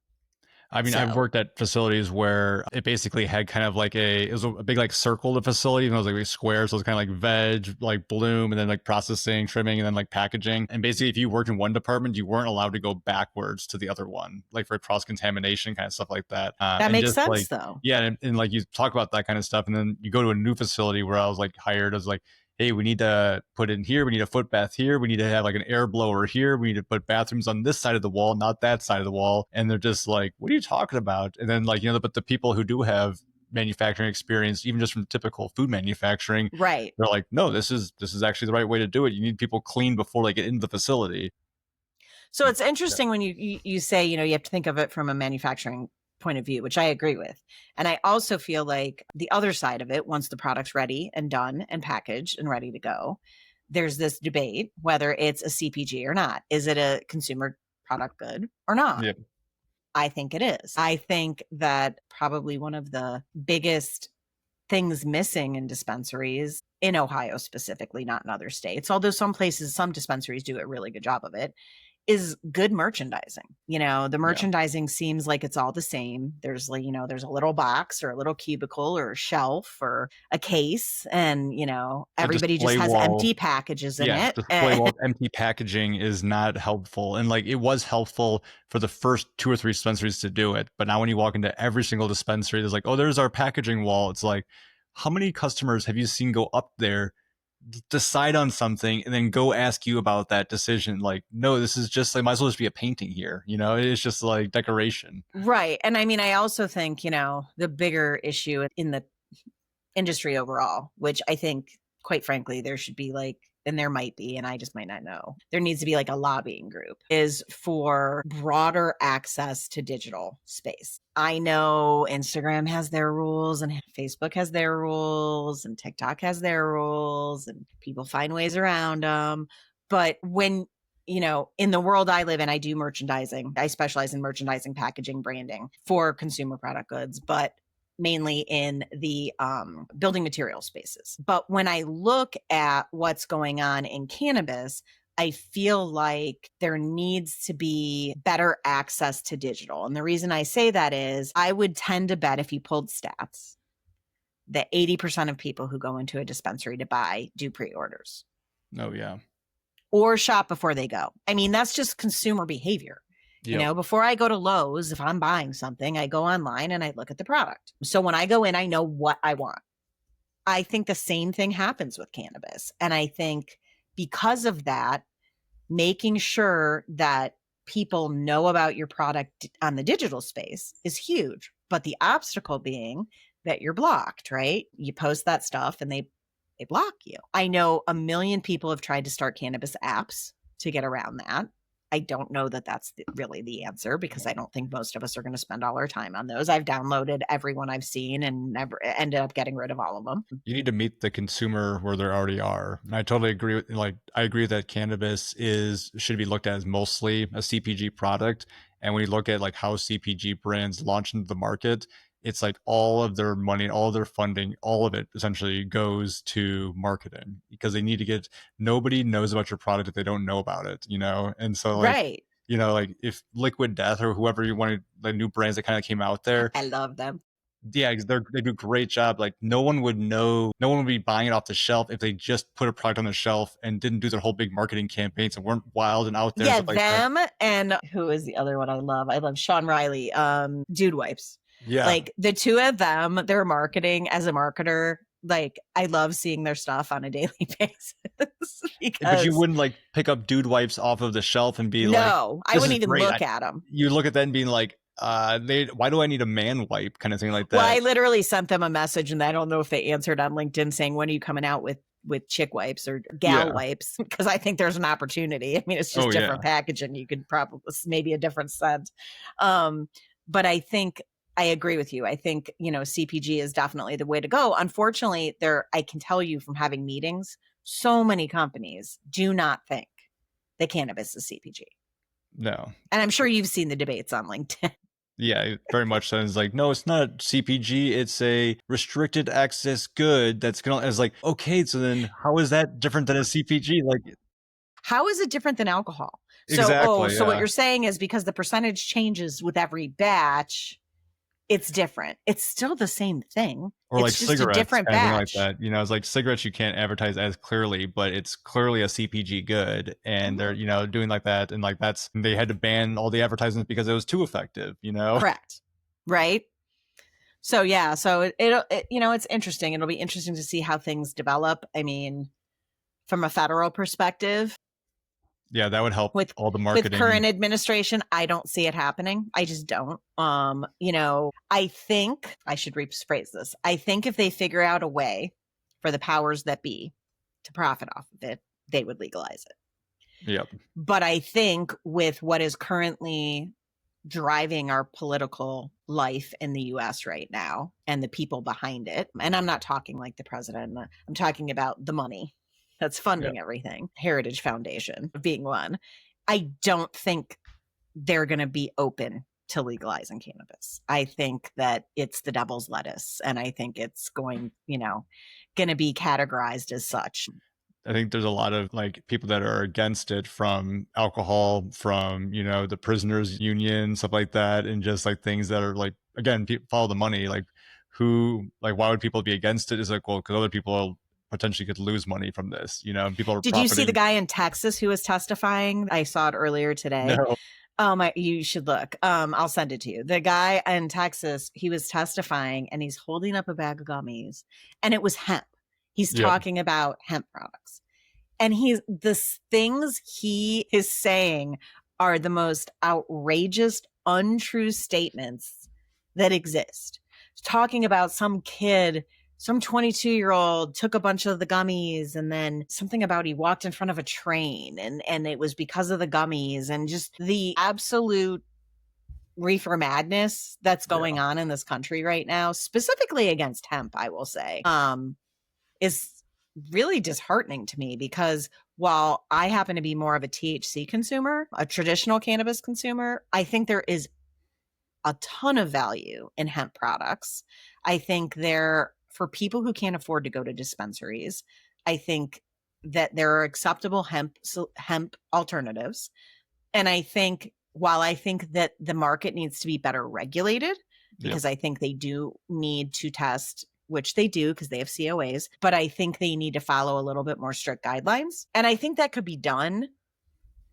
I mean, I've
So
worked at facilities where it basically had kind of like it was a big like circle of the facility, and it was like a square. So it was kind of like veg, like bloom, and then like processing, trimming, and then like packaging. And basically, if you worked in one department, you weren't allowed to go backwards to the other one, like for cross contamination kind of stuff like that.
that
And
makes
just
sense
like,
though.
yeah, and like you talk about that kind of stuff, and then you go to a new facility where I was like hired as like, hey, we need to put in here, we need a foot bath here, we need to have like an air blower here, we need to put bathrooms on this side of the wall, not that side of the wall. And they're just like, what are you talking about? And then like, but the people who do have manufacturing experience, even just from typical food manufacturing,
Right.
they're like, no, this is actually the right way to do it. You need people clean before they get into the facility.
So it's
Yeah.
interesting when you say, you have to think of it from a manufacturing point of view, which I agree with. And I also feel like the other side of it, once the product's ready and done and packaged and ready to go, there's this debate whether it's a CPG or not. Is it a consumer product good or not?
Yeah.
I think it is. I think that probably one of the biggest things missing in dispensaries in Ohio specifically, not in other states, although some places, some dispensaries do a really good job of it, is good merchandising. The
Yeah.
merchandising seems like it's all the same. There's like, there's a little box or a little cubicle or a shelf or a case, and,
The
everybody just
display
has
wall.
empty packages in
Yeah,
it.
display wall empty packaging is not helpful. And like it was helpful for the first two or three dispensaries to do it. But now when you walk into every single dispensary, there's like, oh, there's our packaging wall. It's like, how many customers have you seen go up there, decide on something, and then go ask you about that decision? Like, no, this is just like, might as well just be a painting here. It's just like decoration.
Right. And I mean, I also think, the bigger issue in the industry overall, which I think, quite frankly, there should be like, and there might be, and I just might not know, there needs to be like a lobbying group, is for broader access to digital space. I know Instagram has their rules and Facebook has their rules and TikTok has their rules and people find ways around them. But when, in the world I live in, I do merchandising. I specialize in merchandising, packaging, branding for consumer product goods, but mainly in the building material spaces. But when I look at what's going on in cannabis, I feel like there needs to be better access to digital. And the reason I say that is I would tend to bet, if you pulled stats, that 80% of people who go into a dispensary to buy do pre-orders
Oh, yeah.
or shop before they go. I mean, that's just consumer behavior.
Yep.
Before I go to Lowe's, if I'm buying something, I go online and I look at the product. So when I go in, I know what I want. I think the same thing happens with cannabis. And I think because of that, making sure that people know about your product on the digital space is huge. But the obstacle being that you're blocked, right? You post that stuff and they block you. I know a million people have tried to start cannabis apps to get around that. I don't know that that's really the answer, because I don't think most of us are going to spend all our time on those. I've downloaded every one I've seen and never ended up getting rid of all of them.
You need to meet the consumer where they already are. And I totally agree with, like, I agree that cannabis should be looked at as mostly a CPG product. And when you look at like how CPG brands launch into the market, it's like all of their money, all of their funding, all of it essentially goes to marketing, because they need to get, nobody knows about your product if they don't know about it. And so like,
Right.
like if Liquid Death or whoever you wanted, the new brands that kind of came out there,
I love them.
yeah, they do a great job. Like no one would know, no one would be buying it off the shelf if they just put a product on the shelf and didn't do their whole big marketing campaigns and weren't wild and out there and
Yeah,
stuff like that.
them. And who is the other one I love? I love Sean Riley, Dude Wipes.
Yeah,
Like the two of them, their marketing as a marketer, like I love seeing their stuff on a daily basis
but you
because
wouldn't like pick up Dude Wipes off of the shelf and be like,
no, I
"This is
wouldn't even
great."
look at them.
You look at that and being like, why do I need a man wipe?" Kind of thing like
Well,
that.
I literally sent them a message, and I don't know if they answered on LinkedIn saying, "When are you coming out with chick wipes or gal
Yeah.
wipes?" Because I think there's an opportunity. I mean, it's just
Oh yeah.
different packaging. You could probably maybe a different scent. But I think I agree with you. I think, CPG is definitely the way to go. Unfortunately, I can tell you from having meetings, so many companies do not think that cannabis is CPG.
No.
And I'm sure you've seen the debates on LinkedIn.
Yeah, very much so. It's like, no, it's not CPG. It's a restricted access good that's gonna. It's like, okay, so then how is that different than a CPG? Like,
How is it different than alcohol?
Exactly.
So what
Yeah.
you're saying is because the percentage changes with every batch, it's different. It's still the same thing.
Or like
It's just a
cigarettes,
different
kind of thing like
batch.
that. It's like cigarettes you can't advertise as clearly, but it's clearly a CPG good, and they're
Mhm.
doing like that, and like they had to ban all the advertisements because it was too effective.
Correct. Right? So yeah, so it's interesting. It'll be interesting to see how things develop. I mean, from a federal perspective,
Yeah, that would help
with
all the
with
marketing
current
and
administration, I don't see it happening. I just don't. I think I should rephrase this. I think if they figure out a way for the powers that be to profit off of it, they would legalize it.
yeah,
But I think with what is currently driving our political life in the US right now and the people behind it, and I'm not talking like the president, I'm talking about the money that's
yeah.
funding everything, Heritage Foundation being one. I don't think they're going to be open to legalizing cannabis. I think that it's the devil's lettuce, and I think it's going to be categorized as such.
I think there's a lot of like people that are against it, from alcohol, from the prisoners union, stuff like that, and just like things that are like, again, people follow the money. Like, why would people be against it? Is like, well, because other people potentially could lose money from this. People are
Did you see the
profiting.
guy in Texas who was testifying? I saw it earlier today.
No.
Oh my, you should look. I'll send it to you. The guy in Texas, he was testifying and he's holding up a bag of gummies and it was hemp. He's
Yep.
talking about hemp products. And the things he is saying are the most outrageous, untrue statements that exist. He's talking about some kid, some 22-year-old took a bunch of the gummies, and then something about he walked in front of a train and it was because of the gummies, and just the absolute reefer madness that's going
Yeah.
on in this country right now, specifically against hemp, I will say, is really disheartening to me, because while I happen to be more of a THC consumer, a traditional cannabis consumer, I think there is a ton of value in hemp products. I think for people who can't afford to go to dispensaries, I think that there are acceptable hemp alternatives. And I think while I think that the market needs to be better regulated,
Yep.
because I think they do need to test, which they do because they have COAs, but I think they need to follow a little bit more strict guidelines. And I think that could be done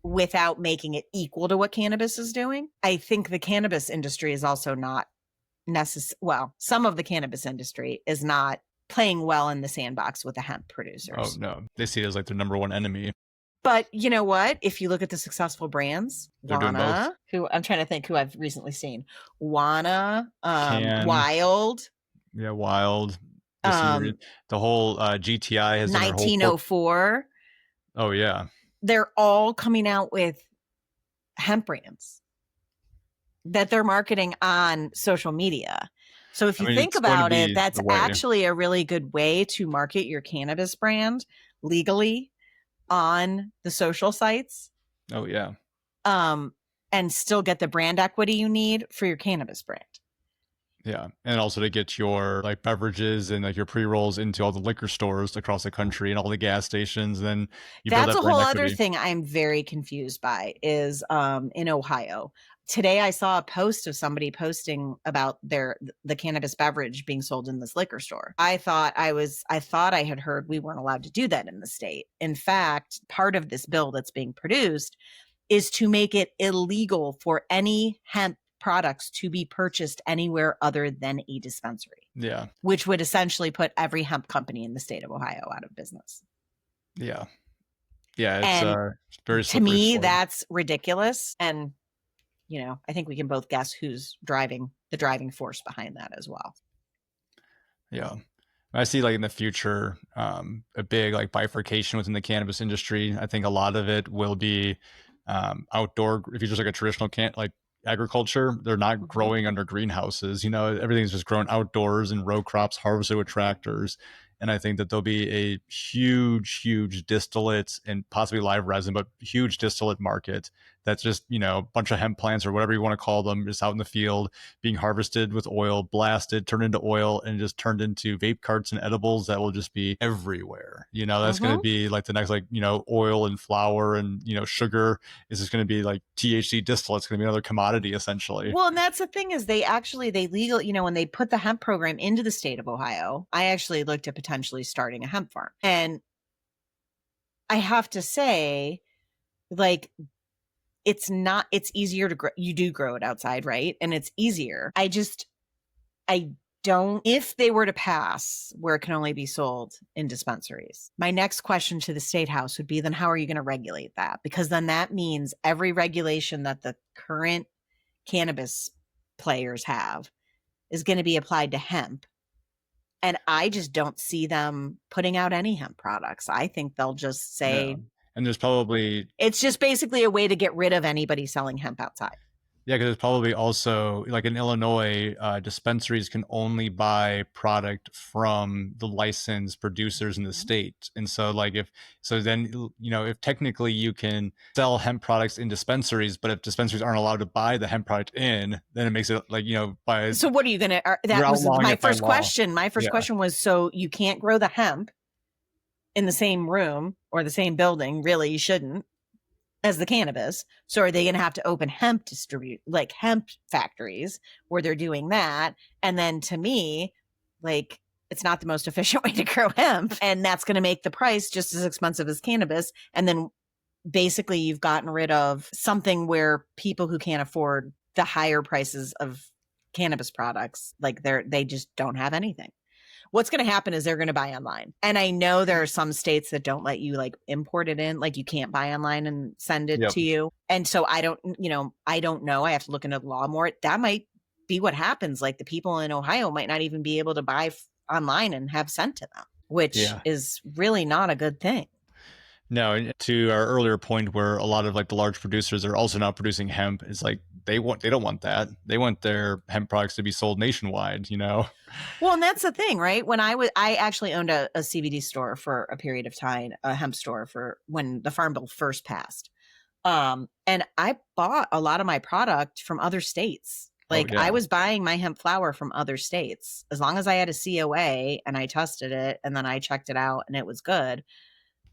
without making it equal to what cannabis is doing. I think the cannabis industry is also not some of the cannabis industry is not playing well in the sandbox with the hemp
Oh
producers.
no, they see it as like their number one enemy.
But you know what? If you look at the successful brands,
They're doing both.
who I'm trying to think who I've recently seen, Wana,
Can
Wild,
Yeah, Wild. This year,
um,
the whole GTI has done their whole
1904,
Oh yeah.
they're all coming out with hemp brands that they're marketing on social media. So if
I
you
mean,
think
it's going to
about it,
be
that's
the way.
actually a really good way to market your cannabis brand legally on the social sites,
Oh yeah.
um, and still get the brand equity you need for your cannabis brand.
Yeah, and also to get your like beverages and like your pre-rolls into all the liquor stores across the country and all the gas stations, and then you build
That's
that
a
brand
whole other
equity.
thing I'm very confused by is in Ohio. Today I saw a post of somebody posting about the cannabis beverage being sold in this liquor store. I thought I had heard we weren't allowed to do that in the state. In fact, part of this bill that's being produced is to make it illegal for any hemp products to be purchased anywhere other than a dispensary,
Yeah.
which would essentially put every hemp company in the state of Ohio out of business.
Yeah. Yeah, it's
And
very
to
slippery
me,
slope.
that's ridiculous. And, I think we can both guess who's the driving force behind that as well.
Yeah. I see like in the future a big like bifurcation within the cannabis industry. I think a lot of it will be outdoor. If you just like a traditional like agriculture, they're not
Mhm.
growing under greenhouses. Everything's just grown outdoors in row crops, harvested with tractors. And I think that there'll be a huge, huge distillate and possibly live resin, but huge distillate market that's just, a bunch of hemp plants or whatever you want to call them, just out in the field, being harvested with oil, blasted, turned into oil, and just turned into vape carts and edibles that will just be everywhere. That's going to
Mm-hmm.
be like the next, like, oil and flour and, sugar is just going to be like THC distillate. It's going to be another commodity essentially.
Well, and that's the thing is they legal, when they put the hemp program into the state of Ohio, I actually looked at potentially starting a hemp farm. And I have to say, like, it's easier to grow. You do grow it outside, right? And it's easier. I don't, if they were to pass where it can only be sold in dispensaries, my next question to the state house would be, then how are you going to regulate that? Because then that means every regulation that the current cannabis players have is going to be applied to hemp. And I just don't see them putting out any hemp products. I think they'll just say
No. And there's probably
it's just basically a way to get rid of anybody selling hemp outside.
Yeah, because it's probably also like in Illinois, dispensaries can only buy product from the licensed producers in the state, and so like if so, then if technically you can sell hemp products in dispensaries, but if dispensaries aren't allowed to buy the hemp product in, then it makes it like by
So what are you going to,
you're
that was
outlawing
my
it by
first
law.
question. My first
Yeah,
question was, so you can't grow the hemp in the same room or the same building. Really, you shouldn't, as the cannabis. So are they going to have to open like hemp factories where they're doing that? And then to me, like, it's not the most efficient way to grow hemp. And that's going to make the price just as expensive as cannabis. And then basically you've gotten rid of something where people who can't afford the higher prices of cannabis products, like they just don't have anything. What's going to happen is they're going to buy online. And I know there are some states that don't let you like import it in, like you can't buy online and send it
yep,
to you. And so I don't know. I have to look into the law more. That might be what happens. Like the people in Ohio might not even be able to buy online and have sent to them, which
yeah.
is really not a good thing.
No, and to our earlier point, where a lot of like the large producers are also now producing hemp, is like they don't want that. They want their hemp products to be sold nationwide.
Well, and that's the thing, right? When I actually owned a CBD store for a period of time, a hemp store for when the Farm Bill first passed. And I bought a lot of my product from other states.
Oh
Like I
yeah,
was buying my hemp flower from other states. As long as I had a COA and I tested it and then I checked it out and it was good,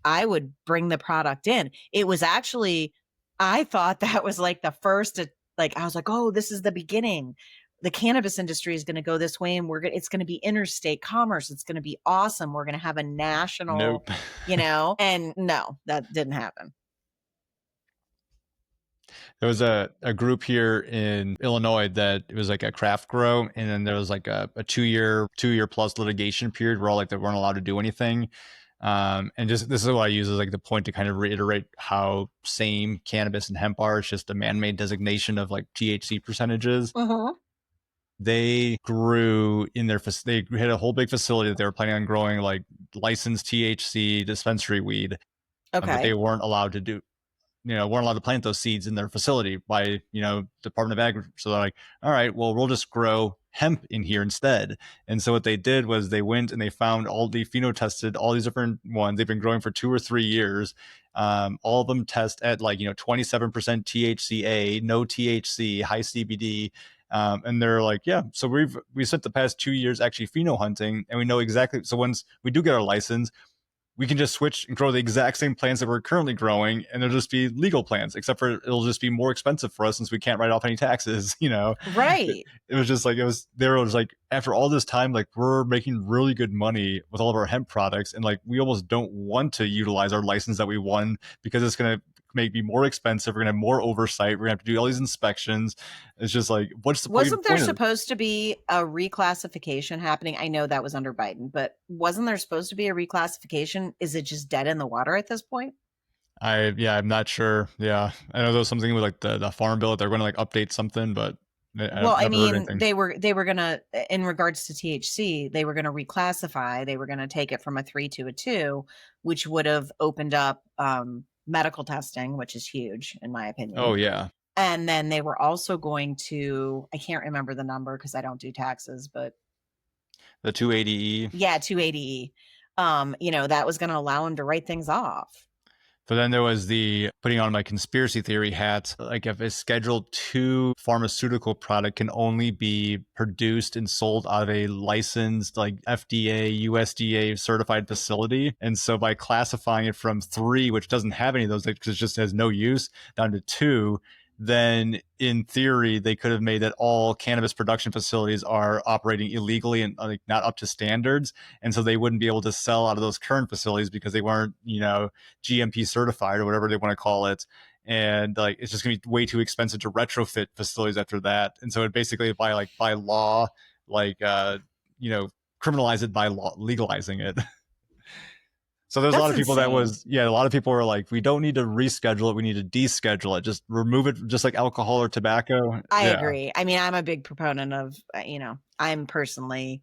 I would bring the product in. It was actually, I thought that was like the first, like, I was like, oh, this is the beginning. The cannabis industry is going to go this way and it's going to be interstate commerce. It's going to be awesome. We're going to have a national,
nope.
and no, that didn't happen.
There was a group here in Illinois that it was like a craft grow, and then there was like a 2 year plus litigation period where all like they weren't allowed to do anything. And just this is what I use as like the point to kind of reiterate how same cannabis and hemp are. It's just a man-made designation of like THC percentages.
Uh-huh.
They grew in their they had a whole big facility that they were planning on growing like licensed THC dispensary weed, but they
Okay.
weren't allowed to do weren't allowed to plant those seeds in their facility by, Department of Agriculture. So they're like, all right, well, we'll just grow hemp in here instead. And so what they did was they went and they found pheno-tested all these different ones. They've been growing for 2 or 3 years. All of them test at like, 27% THCA, no THC, high CBD. And they're like, yeah, so we spent the past 2 years actually pheno hunting, and we know exactly. So once we do get our license, we can just switch and grow the exact same plants that we're currently growing, and they'll just be legal plants, except for it'll just be more expensive for us since we can't write off any taxes. It,
Right.
it was just like there was like after all this time, like we're making really good money with all of our hemp products, and like we almost don't want to utilize our license that we won because it's gonna make me more expensive. We're gonna have more oversight. We're gonna have to do all these inspections. It's just like, what's the
Wasn't there
point of it?
supposed to be a reclassification happening? I know that was under Biden, but wasn't there supposed to be a reclassification? Is it just dead in the water at this point?
I'm not sure. Yeah, I know there was something with like the farm bill that they're going to like update something, but
Well,
I've
I
never heard
mean,
anything.
they were gonna, in regards to THC, they were gonna reclassify. They were gonna take it from a 3 to a 2, which would have opened up medical testing, which is huge in my
Oh
opinion.
yeah,
And then they were also going to, I can't remember the number because I don't do taxes, but
the 280E.
yeah, 280E. That was going to allow them to write things off.
But then there was the putting on my conspiracy theory hat. Like if a Schedule 2 pharmaceutical product can only be produced and sold out of a licensed, like FDA, USDA certified facility. And so by classifying it from 3, which doesn't have any of those because it just has no use, down to 2, then in theory they could have made that all cannabis production facilities are operating illegally and like not up to standards, and so they wouldn't be able to sell out of those current facilities because they weren't, GMP certified or whatever they want to call it. And like it's just gonna be way too expensive to retrofit facilities after that. And so it basically by law, like criminalize it by law, legalizing it. So there's a lot
That's
of people that
insane.
was, yeah, a lot of people were like, we don't need to reschedule it, we need to deschedule it, just remove it, just like alcohol or tobacco.
I
Yeah,
agree. I mean, I'm a big proponent of, I'm personally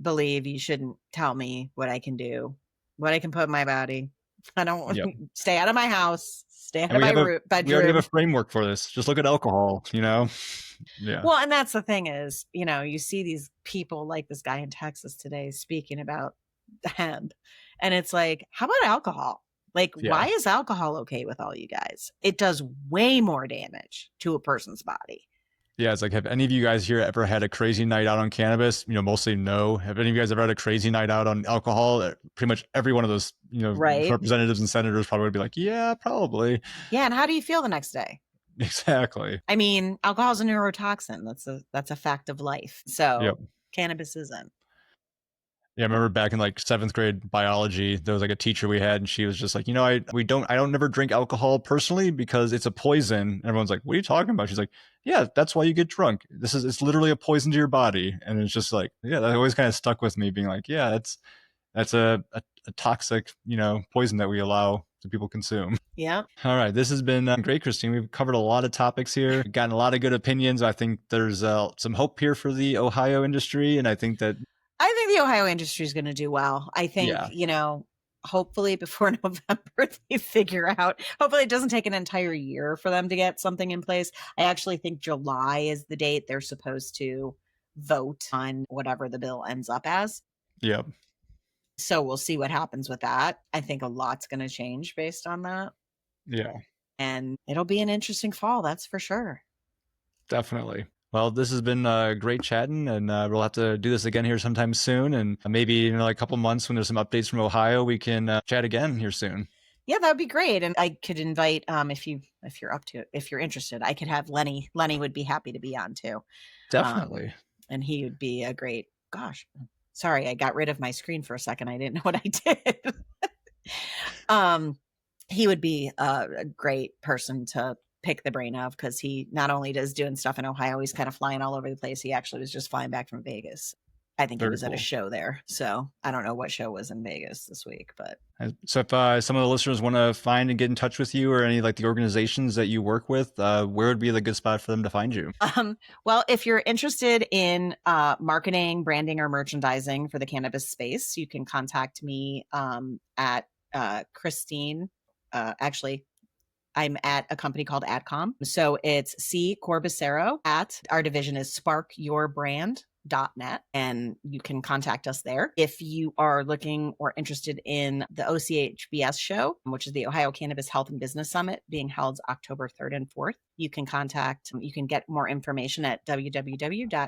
believe you shouldn't tell me what I can do, what I can put in my body. I don't
yep.
stay out of my house, stay out
And
of my
we already have a
bedroom.
framework for this. Just look at alcohol, Yeah.
Well, and that's the thing is, you see these people like this guy in Texas today speaking about hemp, and it's like, how about alcohol? Like,
Yeah.
why is alcohol okay with all you guys? It does way more damage to a person's body.
Yeah, it's like, have any of you guys here ever had a crazy night out on cannabis? Mostly no. Have any of you guys ever had a crazy night out on alcohol? Pretty much every one of those,
Right.
representatives and senators probably would be like, yeah, probably.
Yeah. And how do you feel the next day?
Exactly.
I mean, alcohol is a neurotoxin. That's a fact of life.
Yep.
So cannabis isn't.
Yeah, I remember back in like 7th grade biology, there was like a teacher we had, and she was just like, I don't never drink alcohol personally because it's a poison. And everyone's like, what are you talking about? She's like, yeah, that's why you get drunk. It's literally a poison to your body. And it's just like, yeah, that always kind of stuck with me, being like, yeah, that's a toxic, poison that we allow to people consume.
Yeah.
All right, this has been great, Christine. We've covered a lot of topics here, gotten a lot of good opinions. I think there's some hope here for the Ohio industry, and I think that,
I think the Ohio industry is going to do well. I think,
yeah,
hopefully before November, they figure out, hopefully it doesn't take an entire year for them to get something in place. I actually think July is the date they're supposed to vote on whatever the bill ends up as.
yeah,
So we'll see what happens with that. I think a lot's going to change based on that.
yeah.
And it'll be an interesting fall, that's for sure.
Definitely. Well, this has been great chatting, and we'll have to do this again here sometime soon. And maybe in like a couple months when there's some updates from Ohio, we can chat again here soon.
Yeah, that would be great. And I could invite if you're up to it, if you're interested, I could have Lenny. Lenny would be happy to be on too. Um,
Definitely.
and he would be a great gosh. Sorry, I got rid of my screen for a second. I didn't know what I did. um he would be a great person to pick the brain of because he not only does doing stuff in Ohio, he's kind of flying all over the place. He actually was just flying back from Vegas. I think he
Very
was at a
cool.
show there. So I don't know what show was in Vegas this week, but
So if some of the listeners want to find and get in touch with you or any like the organizations that you work with, where would be the good spot for them to find you?
well, if you're interested in marketing, branding, or merchandising for the cannabis space, you can contact me at Christine. Actually, I'm at a company called Adcom. So it's C Corbissero at our division is sparkyourbrand.net, and you can contact us there. If you are looking or interested in the OCHBS show, which is the Ohio Cannabis Health and Business Summit being held October 3rd and 4th, you can get more information at www.ochbs.com.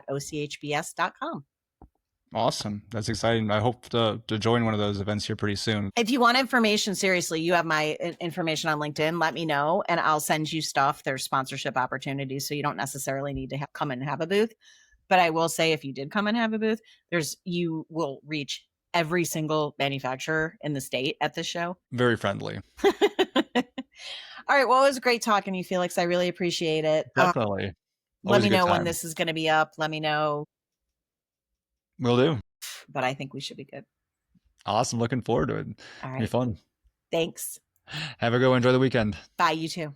Awesome. That's exciting. I hope to join one of those events here pretty soon.
If you want information, seriously, you have my information on LinkedIn. Let me know and I'll send you stuff. There's sponsorship opportunities. So you don't necessarily need to come and have a booth. But I will say if you did come and have a booth, you will reach every single manufacturer in the state at this show.
Very friendly.
All right. Well, it was great talking to you, Felix. I really appreciate it.
Definitely.
Let
Always a
me
good
know when
time.
this is going to be up. Let me know.
Will do.
But I think we should be good.
Awesome. Looking forward to it.
All
Be
right.
fun.
Thanks.
Have a good one. Enjoy the weekend.
Bye, you too.